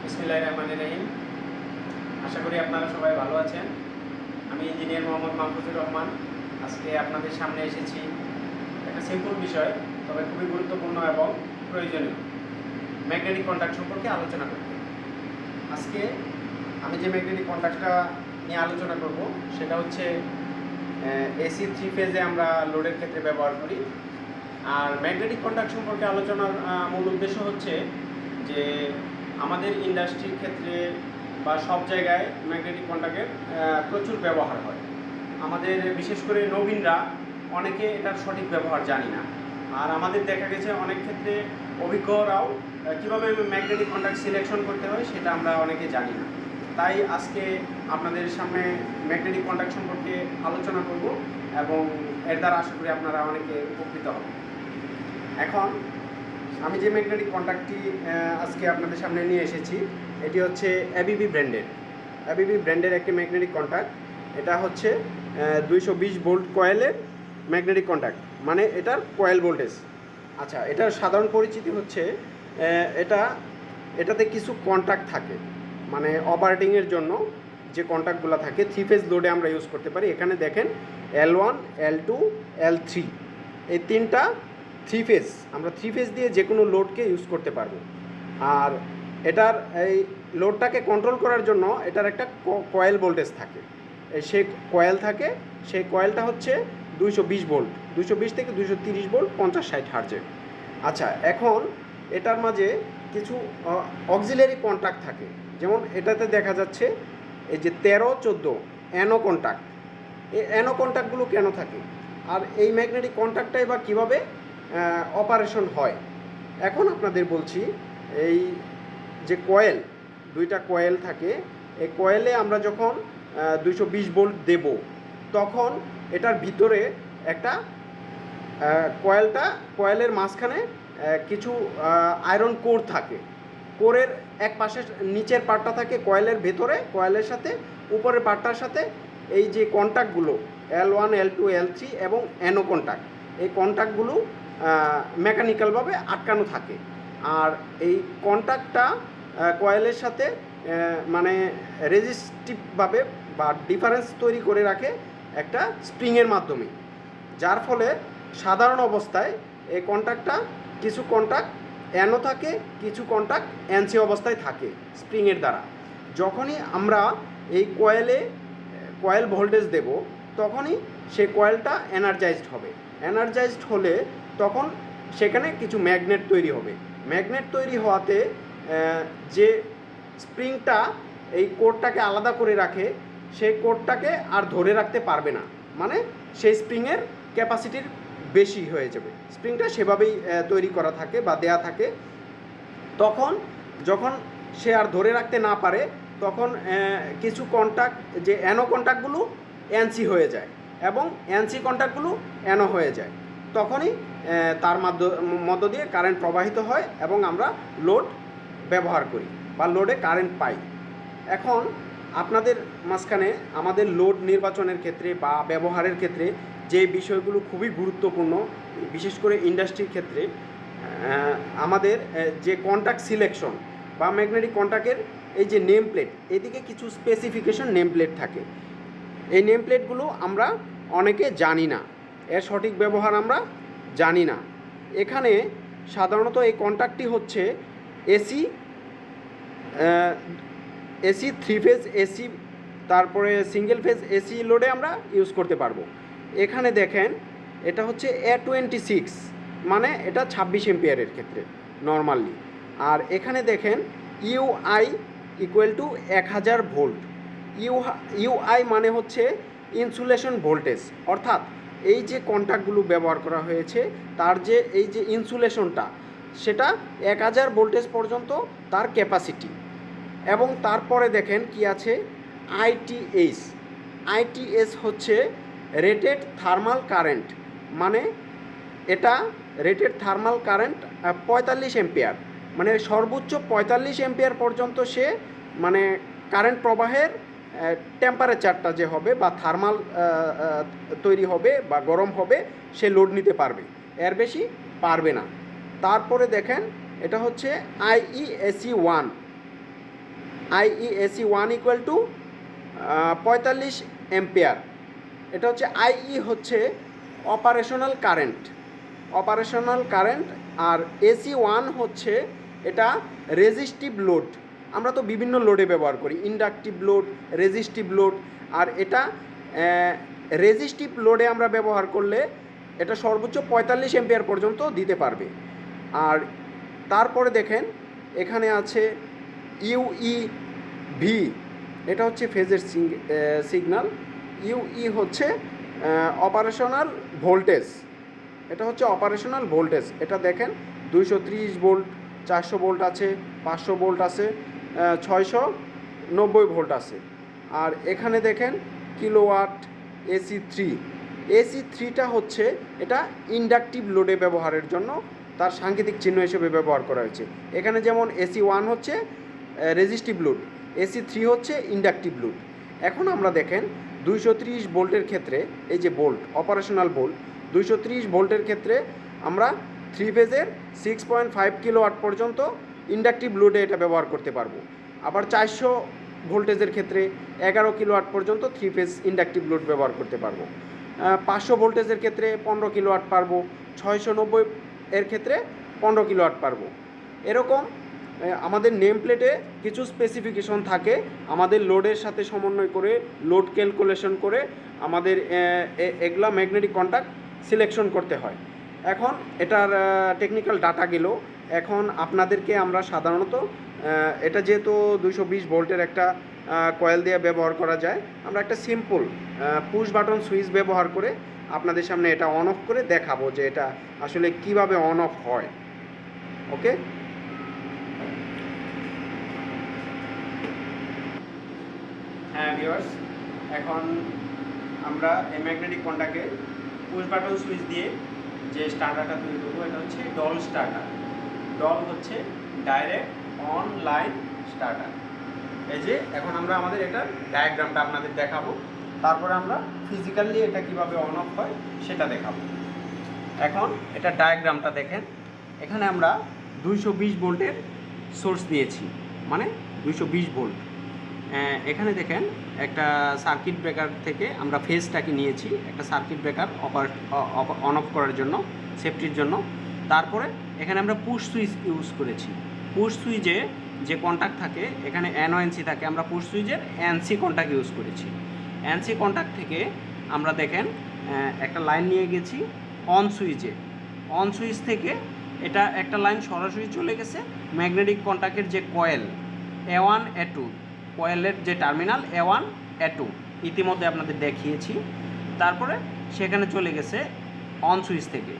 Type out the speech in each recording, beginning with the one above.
বিসমিল্লাহির রহমানির রহিম। আশা করি আপনারা সবাই ভালো আছেন। আমি ইঞ্জিনিয়ার মোহাম্মদ মাহফুজুর রহমান। আজকে আপনাদের সামনে এসেছি একটা সিম্পল বিষয়, তবে খুবই গুরুত্বপূর্ণ এবং প্রয়োজনীয় ম্যাগনেটিক কন্ট্যাক্ট সম্পর্কে আলোচনা করতে। আজকে আমি যে ম্যাগনেটিক কন্ট্যাক্টটা নিয়ে আলোচনা করব সেটা হচ্ছে এসি 3 ফেজে আমরা লোডের ক্ষেত্রে ব্যবহার করি। আর ম্যাগনেটিক কন্ট্যাক্ট সম্পর্কে আলোচনার মূল উদ্দেশ্য হচ্ছে যে আমাদের ইন্ডাস্ট্রির ক্ষেত্রে বা সব জায়গায় ম্যাগনেটিক কন্ট্যাক্টের প্রচুর ব্যবহার হয়। আমাদের বিশেষ করে নবীনরা অনেকে এটার সঠিক ব্যবহার জানি না। আর আমাদের দেখা গেছে অনেক ক্ষেত্রে অভিজ্ঞরাও কীভাবে ম্যাগনেটিক কন্ট্যাক্ট সিলেকশন করতে হয় সেটা আমরা অনেকে জানি না। তাই আজকে আপনাদের সামনে ম্যাগনেটিক কন্ট্যাক্ট সম্পর্কে আলোচনা করব এবং এর দ্বারা আশা করি আপনারা অনেকে উপকৃত হবেন। এখন আমি যে ম্যাগনেটিক কন্ট্যাক্টটি আজকে আপনাদের সামনে নিয়ে এসেছি এটি হচ্ছে এবিবি ব্র্যান্ডের একটি ম্যাগনেটিক কন্ট্যাক্ট। এটা হচ্ছে 220 ভোল্ট কয়েলের ম্যাগনেটিক কন্ট্যাক্ট, মানে এটার কয়েল ভোল্টেজ। আচ্ছা, এটার সাধারণ পরিচিতি হচ্ছে এটাতে কিছু কন্ট্যাক্ট থাকে, মানে অপারেটিংয়ের জন্য যে কন্ট্যাক্টগুলো থাকে 3 ফেজ লোডে আমরা ইউজ করতে পারি। এখানে দেখেন L1, L2, L3 এই তিনটা 3 ফেজ, আমরা 3 ফেজ দিয়ে যে কোনো লোডকে ইউজ করতে পারবো। আর এটার এই লোডটাকে কন্ট্রোল করার জন্য এটার একটা কয়েল ভোল্টেজ থাকে, সেই কয়েল থাকে। সেই কয়েলটা হচ্ছে 220 ভোল্ট, 220 থেকে 230 ভোল্ট, 50-60 হার্জের। আচ্ছা, এখন এটার মাঝে কিছু অক্সিলারি কন্ট্যাক্ট থাকে, যেমন এটাতে দেখা যাচ্ছে এই যে 13-14 অ্যানো কন্ট্যাক্ট। এই অ্যানো কন্ট্যাক্টগুলো কেন থাকে আর এই ম্যাগনেটিক কন্ট্যাক্টটাই বা কীভাবে অপারেশন হয়, এখন আপনাদের বলছি। এই যে কয়েল, দুইটা কয়েল থাকে, এই কয়েলে আমরা যখন 220 ভোল্ট দেব তখন এটার ভিতরে একটা কয়েলের মাঝখানে কিছু আয়রন কোর থাকে। কোরের এক পাশে নিচের পার্টটা থাকে কয়েলের ভেতরে, কয়েলের সাথে উপরের পার্টটার সাথে এই যে কন্ট্যাক্টগুলো L1, L2, L3 এবং অ্যানো কন্ট্যাক্ট, এই কন্ট্যাক্টগুলো মেকানিক্যালভাবে আটকানো থাকে। আর এই কন্ট্যাক্টটা কয়েলের সাথে মানে রেজিস্টিভভাবে বা ডিফারেন্স তৈরি করে রাখে একটা স্প্রিংয়ের মাধ্যমে, যার ফলে সাধারণ অবস্থায় এই কন্ট্যাক্টটা কিছু কন্ট্যাক্ট অ্যানো থাকে, কিছু কন্ট্যাক্ট অ্যানসি অবস্থায় থাকে স্প্রিংয়ের দ্বারা। যখনই আমরা এই কয়েল ভোল্টেজ দেব তখনই সে কয়েলটা এনার্জাইজড হবে। এনার্জাইজড হলে তখন সেখানে কিছু ম্যাগনেট তৈরি হবে। ম্যাগনেট তৈরি হওয়াতে যে স্প্রিংটা এই কোরটাকে আলাদা করে রাখে, সেই কোরটাকে আর ধরে রাখতে পারবে না, মানে সেই স্প্রিংয়ের ক্যাপাসিটির বেশি হয়ে যাবে। স্প্রিংটা সেভাবেই তৈরি করা থাকে বা দেয়া থাকে। তখন যখন সে আর ধরে রাখতে না পারে তখন কিছু কন্ট্যাক্ট, যে অ্যানো কন্ট্যাক্টগুলো এনসি হয়ে যায় এবং এনসি কন্ট্যাক্টগুলো অ্যানো হয়ে যায়। তখনই তার মধ্য দিয়ে কারেন্ট প্রবাহিত হয় এবং আমরা লোড ব্যবহার করি বা লোডে কারেন্ট পাই। এখন আপনাদের মাঝখানে আমাদের লোড নির্বাচনের ক্ষেত্রে বা ব্যবহারের ক্ষেত্রে যে বিষয়গুলো খুবই গুরুত্বপূর্ণ, বিশেষ করে ইন্ডাস্ট্রির ক্ষেত্রে, আমাদের যে কন্ট্যাক্ট সিলেকশন বা ম্যাগনেটিক কন্ট্যাক্টের এই যে নেম প্লেট, এদিকে কিছু স্পেসিফিকেশন নেম প্লেট থাকে। এই নেম প্লেটগুলো আমরা অনেকে জানি না, এর সঠিক ব্যবহার আমরা জানি না। এখানে সাধারণত এই কন্ট্যাক্টটি হচ্ছে এসি 3 ফেজ এসি, তারপরে সিঙ্গেল ফেজ এসি লোডে আমরা ইউজ করতে পারবো। এখানে দেখেন এটা হচ্ছে A26, মানে এটা 26 এম্পিয়ারের ক্ষেত্রে নর্মালি। আর এখানে দেখেন UI equal to 1000 volt. UI মানে হচ্ছে ইনসুলেশন ভোল্টেজ, অর্থাৎ এই যে কন্ট্যাক্টগুলো ব্যবহার করা হয়েছে তার যে এই যে ইনসুলেশনটা, সেটা 1000 ভোল্টেজ পর্যন্ত তার ক্যাপাসিটি। এবং তারপরে দেখেন কি আছে, আইটিএস হচ্ছে রেটেড থার্মাল কারেন্ট, মানে এটা রেটেড থার্মাল কারেন্ট 45 এম্পিয়ার, মানে সর্বোচ্চ 45 এম্পিয়ার পর্যন্ত সে মানে কারেন্ট প্রবাহের টেম্পারেচারটা যে হবে বা থার্মাল তৈরি হবে বা গরম হবে, সে লোড নিতে পারবে, এর বেশি পারবে না। তারপরে দেখেন এটা হচ্ছে IESE 1, IE AC1 equal to 45 ampere. এটা হচ্ছে IE হচ্ছে অপারেশনাল কারেন্ট, আর AC1 হচ্ছে এটা রেজিস্টিভ লোড। আমরা তো বিভিন্ন লোডে ব্যবহার করি, ইন্ডাকটিভ লোড, রেজিস্টিভ লোড, আর এটা রেজিস্টিভ লোডে আমরা ব্যবহার করলে এটা সর্বোচ্চ 45 এম্পিয়ার পর্যন্ত দিতে পারবে। আর তারপরে দেখেন এখানে আছে UEV, এটা হচ্ছে ফেজের সিগন্যাল। UE হচ্ছে অপারেশনাল ভোল্টেজ, এটা হচ্ছে অপারেশনাল ভোল্টেজ। এটা দেখেন 230 ভোল্ট, 400 ভোল্ট আছে, 500 ভোল্ট আছে, 690 ভোল্ট আছে। আর এখানে দেখেন কিলোওয়াট AC3টা হচ্ছে এটা ইন্ডাকটিভ লোডে ব্যবহারের জন্য তার সাংকেতিক চিহ্ন হিসেবে ব্যবহার করা হয়েছে। এখানে যেমন AC1 হচ্ছে রেজিস্টিভ লোড, AC3 হচ্ছে ইন্ডাকটিভ লোড। এখন আমরা দেখেন 230 ভোল্টের ক্ষেত্রে, এই যে ভোল্ট, অপারেশনাল ভোল্ট, 230 ভোল্টের ক্ষেত্রে আমরা 3 ফেজের 6.5 কিলোওয়াট পর্যন্ত ইন্ডাকটিভ লোডে এটা ব্যবহার করতে পারবো। আবার 400 ভোল্টেজের ক্ষেত্রে 11 কিলোওয়াট পর্যন্ত 3 ফেজ ইন্ডাকটিভ লোড ব্যবহার করতে পারবো। 500 ভোল্টেজের ক্ষেত্রে 15 কিলোওয়াট পারবো, 690 এর ক্ষেত্রে 15 কিলোওয়াট পারবো। এরকম আমাদের নেম প্লেটে কিছু স্পেসিফিকেশন থাকে, আমাদের লোডের সাথে সমন্বয় করে, লোড ক্যালকুলেশন করে আমাদের এগুলা ম্যাগনেটিক কন্ট্যাক্ট সিলেকশন করতে হয়। এখন এটার টেকনিক্যাল ডাটা গেল। এখন আপনাদেরকে আমরা সাধারণত এটা যেহেতু 220 ভোল্টের একটা কয়েল দিয়ে ব্যবহার করা যায়, আমরা একটা সিম্পল পুশ বাটন সুইচ ব্যবহার করে আপনাদের সামনে এটা অন অফ করে দেখাবো যে এটা আসলে কিভাবে অন অফ হয়। ওকে, হ্যাঁ ভিউয়ার্স, এখন আমরা এই ম্যাগনেটিক কন্ট্যাক্টে পুশ বাটন সুইচ দিয়ে যে স্টার্টারটা তৈরি করবো, এটা হচ্ছে ডল স্টার্টার। ডল হচ্ছে ডাইরেক্ট অন লাইন স্টার্টার। এই যে এখন আমরা আমাদের এটার ডায়াগ্রামটা আপনাদের দেখাবো, তারপরে আমরা ফিজিক্যালি এটা কিভাবে অন অফ হয় সেটা দেখাবো। এখন এটা ডায়াগ্রামটা দেখেন, এখানে আমরা 220 ভোল্টের সোর্স দিয়েছি, মানে 220 ভোল্ট। এখানে দেখেন একটা সার্কিট ব্রেকার থেকে আমরা ফেজটাকে নিয়েছি, একটা সার্কিট ব্রেকার অন অফ করার জন্য, সেফটির জন্য। তারপরে এখানে আমরা পুশ সুইচ ইউজ করেছি। পুশ সুইচে যে কন্ট্যাক্ট থাকে, এখানে NONC থাকে, আমরা পুশ সুইচের NC কন্ট্যাক্ট ইউজ করেছি। NC কন্ট্যাক্ট থেকে আমরা দেখেন একটা লাইন নিয়ে গেছি অন সুইচে। অন সুইচ থেকে এটা একটা লাইন সরাসরি চলে গেছে ম্যাগনেটিক কন্ট্যাক্টের যে কয়েল A1 A2, কয়েলের যে টার্মিনাল A1 A2 ইতিমধ্যে আপনাদের দেখিয়েছি। তারপরে সেখানে চলে গেছে অন সুইচ থেকে।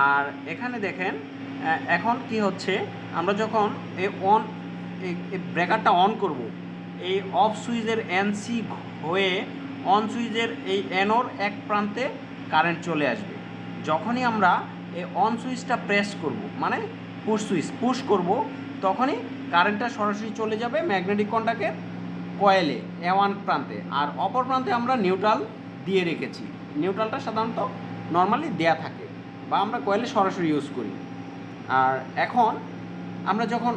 আর এখানে দেখেন এখন কি হচ্ছে, আমরা যখন এই ব্রেকারটা অন করব, এই অফ সুইচের NC হয়ে অন সুইচের এই NOর এক প্রান্তে কারেন্ট চলে আসবে। যখনই আমরা এই অন সুইচটা প্রেস করব, মানে পুশ সুইচ পুশ করব, তখনই কারেন্টটা সরাসরি চলে যাবে ম্যাগনেটিক কন্ট্যাক্টের কয়েলে A1 প্রান্তে। আর অপর প্রান্তে আমরা নিউট্রাল দিয়ে রেখেছি। নিউট্রালটা সাধারণত নর্মালি দেয়া থাকে বা আমরা কয়েলে সরাসরি ইউজ করি। আর এখন আমরা যখন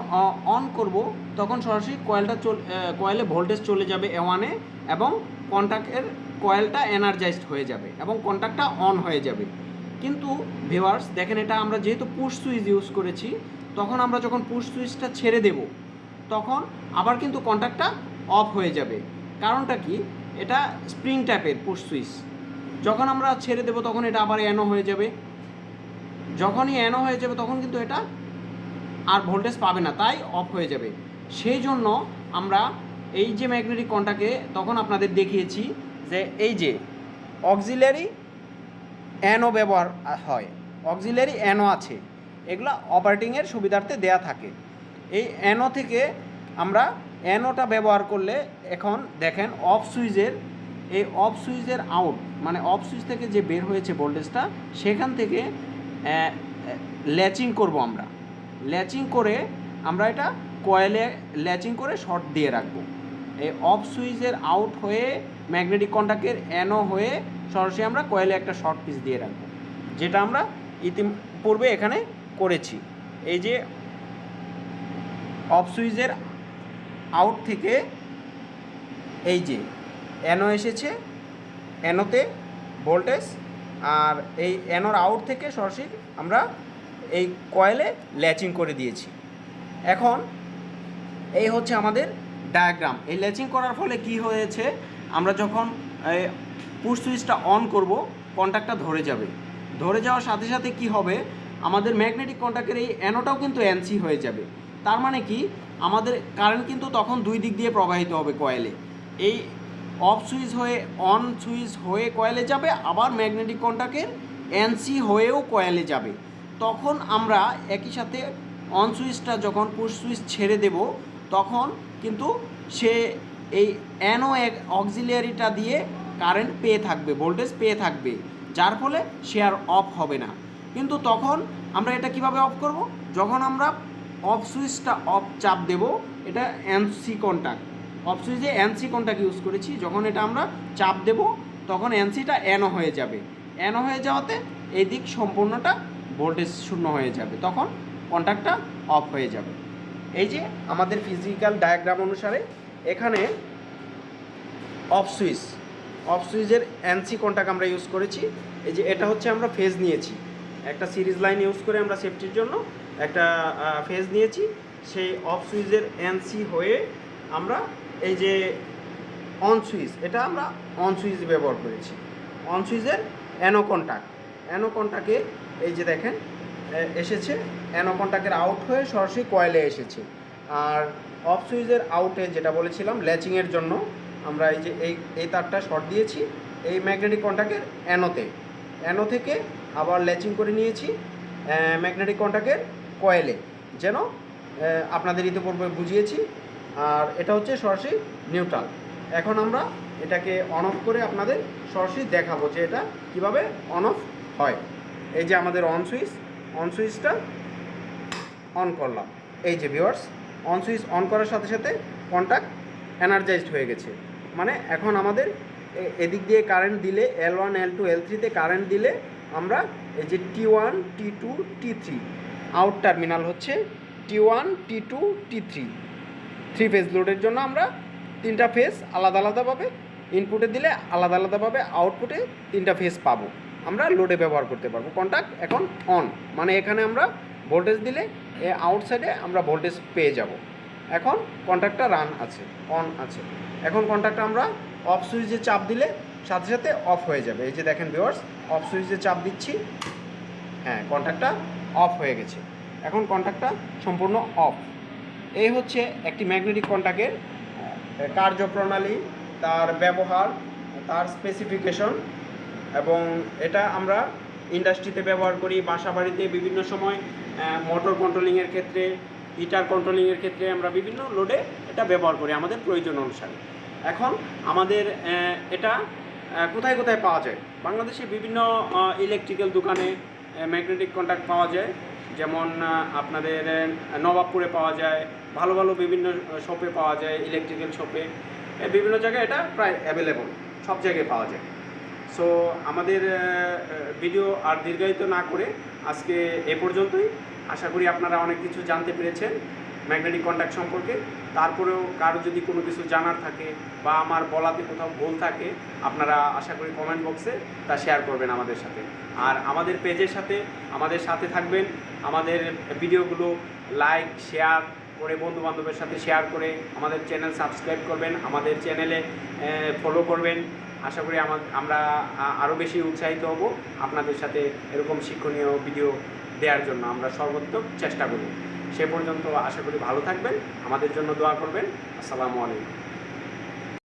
অন করব তখন সরাসরি কয়েলে ভোল্টেজ চলে যাবে A1-এ এবং কন্ট্যাক্টের কয়েলটা এনার্জাইজড হয়ে যাবে এবং কন্ট্যাক্টটা অন হয়ে যাবে। কিন্তু ভিউয়ার্স দেখেন, এটা আমরা যেহেতু পুশ সুইচ ইউজ করেছি, তখন আমরা যখন পুশ সুইচটা ছেড়ে দেব তখন আবার কিন্তু কন্ট্যাক্টটা অফ হয়ে যাবে। কারণটা কি, এটা স্প্রিং টাইপের পুশ সুইচ। যখন আমরা ছেড়ে দেব তখন এটা আবার NO হয়ে যাবে। যখনই NO হয়ে যাবে তখন কিন্তু এটা আর ভোল্টেজ পাবে না, তাই অফ হয়ে যাবে। সেই জন্য আমরা এই যে ম্যাগনেটিক কন্ট্যাক্টে তখন আপনাদের দেখিয়েছি যে এই যে অক্সিলারি NO ব্যবহার হয়, অক্সিলারি NO আছে, এগুলো অপারেটিংয়ের সুবিধার্থে দেয়া থাকে। এই NO থেকে আমরা NOটা ব্যবহার করলে এখন দেখেন অফ সুইচের এই অফ সুইচের আউট, মানে অফ সুইচ থেকে যে বের হয়েছে ভোল্টেজটা, সেখান থেকে ল্যাচিং করব আমরা। ল্যাচিং করে আমরা এটা কয়েলে ল্যাচিং করে শর্ট দিয়ে রাখবো। এই অফ সুইচের আউট হয়ে ম্যাগনেটিক কন্ট্যাক্টের NO হয়ে সরাসরি আমরা কয়েলে একটা শর্ট পিস দিয়ে রাখবো, যেটা আমরা ইতিপূর্বে এখানে করেছি। এই যে অফ সুইচের আউট থেকে এই যে এনও এসেছে, এনোতে ভোল্টেজ, আর এই এনোর আউট থেকে সরাসরি আমরা এই কয়েলে ল্যাচিং করে দিয়েছি। এখন এই হচ্ছে আমাদের ডায়াগ্রাম। এই ল্যাচিং করার ফলে কি হয়েছে, আমরা যখন পুশ সুইচটা অন করব কন্ট্যাক্টটা ধরে যাবে। ধরে যাওয়ার সাথে সাথে কি হবে, আমাদের ম্যাগনেটিক কন্ট্যাক্টের এই অ্যানোটাও কিন্তু এনসি হয়ে যাবে। তার মানে কি, আমাদের কারেন্ট কিন্তু তখন দুই দিক দিয়ে প্রবাহিত হবে কয়েলে। এই অফ সুইচ হয়ে অন সুইচ হয়ে কয়েলে যাবে, আবার ম্যাগনেটিক কন্ট্যাক্টের এনসি হয়েও কয়েলে যাবে। তখন আমরা একই সাথে অন সুইচটা যখন পুশ সুইচ ছেড়ে দেব, তখন কিন্তু সে এই অ্যানো অক্সিলিয়ারিটা দিয়ে কারেন্ট পেয়ে থাকবে, ভোল্টেজ পেয়ে থাকবে, যার ফলে সে আর অফ হবে না। কিন্তু তখন আমরা এটা কিভাবে অফ করব, যখন আমরা অফ সুইচটা অফ চাপ দেব, এটা এনসি কন্ট্যাক্ট, অফ সুইচে এনসি কন্ট্যাক্ট ইউজ করেছি, যখন এটা আমরা চাপ দেব তখন এনসিটা এনও হয়ে যাবে। এনও হয়ে যাওয়াতে এই দিক সম্পূর্ণটা ভোল্টেজ শূন্য হয়ে যাবে, তখন কন্ট্যাক্টটা অফ হয়ে যাবে। এই যে আমাদের ফিজিক্যাল ডায়াগ্রাম অনুসারে এখানে অফ সুইচের এনসি কন্ট্যাক্ট আমরা ইউজ করেছি। এই যে এটা হচ্ছে আমরা ফেজ নিয়েছি, একটা সিরিজ লাইন ইউজ করে আমরা সেফটির জন্য একটা ফেজ নিয়েছি। সেই অফ সুইচের এনসি হয়ে আমরা এই যে অন সুইচ, এটা আমরা অন সুইচ ব্যবহার করেছি। অন সুইচের অ্যানো কন্ট্যাক্টে এই যে দেখেন এসেছে, অ্যানো কন্ট্যাক্টের আউট হয়ে সরাসরি কয়েলে এসেছে। আর অফ সুইচের আউটে যেটা বলেছিলাম ল্যাচিংয়ের জন্য আমরা এই যে এই তারটা শর্ট দিয়েছি এই ম্যাগনেটিক কন্ট্যাক্টের অ্যানো থেকে আবার ল্যাচিং করে নিয়েছি ম্যাগনেটিক কন্ট্যাক্টের কয়েলে, যেন আপনাদের ইতিপূর্বে বুঝিয়েছি। আর এটা হচ্ছে সরাসরি নিউট্রাল। এখন আমরা এটাকে অন অফ করে আপনাদের সরাসরি দেখাবো যে এটা কিভাবে অন অফ হয়। এই যে আমাদের অন সুইচটা অন করলাম। এই যে ভিউয়ার্স, অন সুইচ অন করার সাথে সাথে কন্ট্যাক্ট এনার্জাইজড হয়ে গেছে। মানে এখন আমাদের এদিক দিয়ে কারেন্ট দিলে L1 L2 L3তে কারেন্ট দিলে আমরা এই যে T1 T2 T3 out terminal হচ্ছে T1 T2 T3 three phase লোডের জন্য আমরা তিনটা ফেজ আলাদা আলাদাভাবে ইনপুটে দিলে আলাদা আলাদাভাবে আউটপুটে তিনটা ফেজ পাবো, আমরা লোডে ব্যবহার করতে পারবো। কন্ট্যাক্ট এখন অন, মানে এখানে আমরা ভোল্টেজ দিলে আউটসাইডে আমরা ভোল্টেজ পেয়ে যাব। এখন কন্ট্যাক্টটা অন আছে। এখন কন্ট্যাক্টটা আমরা অফ সুইচে চাপ দিলে সাথে সাথে অফ হয়ে যাবে। এই যে দেখেন ভিউয়ার্স, অফ সুইচে চাপ দিচ্ছি, হ্যাঁ কন্ট্যাক্টটা অফ হয়ে গেছে। এখন কন্ট্যাক্টটা সম্পূর্ণ অফ। এই হচ্ছে একটি ম্যাগনেটিক কন্ট্যাক্টের কার্যপ্রণালী, তার ব্যবহার, তার স্পেসিফিকেশন। এবং এটা আমরা ইন্ডাস্ট্রিতে ব্যবহার করি, বাসা বাড়িতে বিভিন্ন সময় মোটর কন্ট্রোলিংয়ের ক্ষেত্রে, হিটার কন্ট্রোলিংয়ের ক্ষেত্রে আমরা বিভিন্ন লোডে এটা ব্যবহার করি আমাদের প্রয়োজন অনুসারে। এখন আমাদের এটা কোথায় কোথায় পাওয়া যায়, বাংলাদেশে বিভিন্ন ইলেকট্রিক্যাল দোকানে ম্যাগনেটিক কন্ট্যাক্ট পাওয়া যায়, যেমন আপনাদের নবাবপুরে পাওয়া যায়, ভালো ভালো বিভিন্ন শপে পাওয়া যায়, ইলেকট্রিক্যাল শপে, বিভিন্ন জায়গায় এটা প্রায় অ্যাভেলেবল, সব জায়গায় পাওয়া যায়। সো আমাদের ভিডিও আর দীর্ঘায়িত না করে আজকে এ পর্যন্তই। আশা করি আপনারা অনেক কিছু জানতে পেরেছেন ম্যাগনেটিক কন্ট্যাক্ট সম্পর্কে। তারপরেও কারো যদি কোনো কিছু জানার থাকে বা আমার বলাতে কোথাও ভুল থাকে, আপনারা আশা করি কমেন্ট বক্সে তা শেয়ার করবেন আমাদের সাথে। আর আমাদের পেজের সাথে আমাদের সাথে থাকবেন, আমাদের ভিডিওগুলো লাইক শেয়ার করে বন্ধুবান্ধবের সাথে শেয়ার করে আমাদের চ্যানেল সাবস্ক্রাইব করবেন, আমাদের চ্যানেলে ফলো করবেন। আশা করি আমরা আরও বেশি উৎসাহিত হব আপনাদের সাথে এরকম শিক্ষণীয় ভিডিও দেওয়ার জন্য। আমরা সর্বোত্তম চেষ্টা করব। সে পর্যন্ত আশা করি ভালো থাকবেন, আমাদের জন্য দোয়া করবেন। আসসালামু আলাইকুম।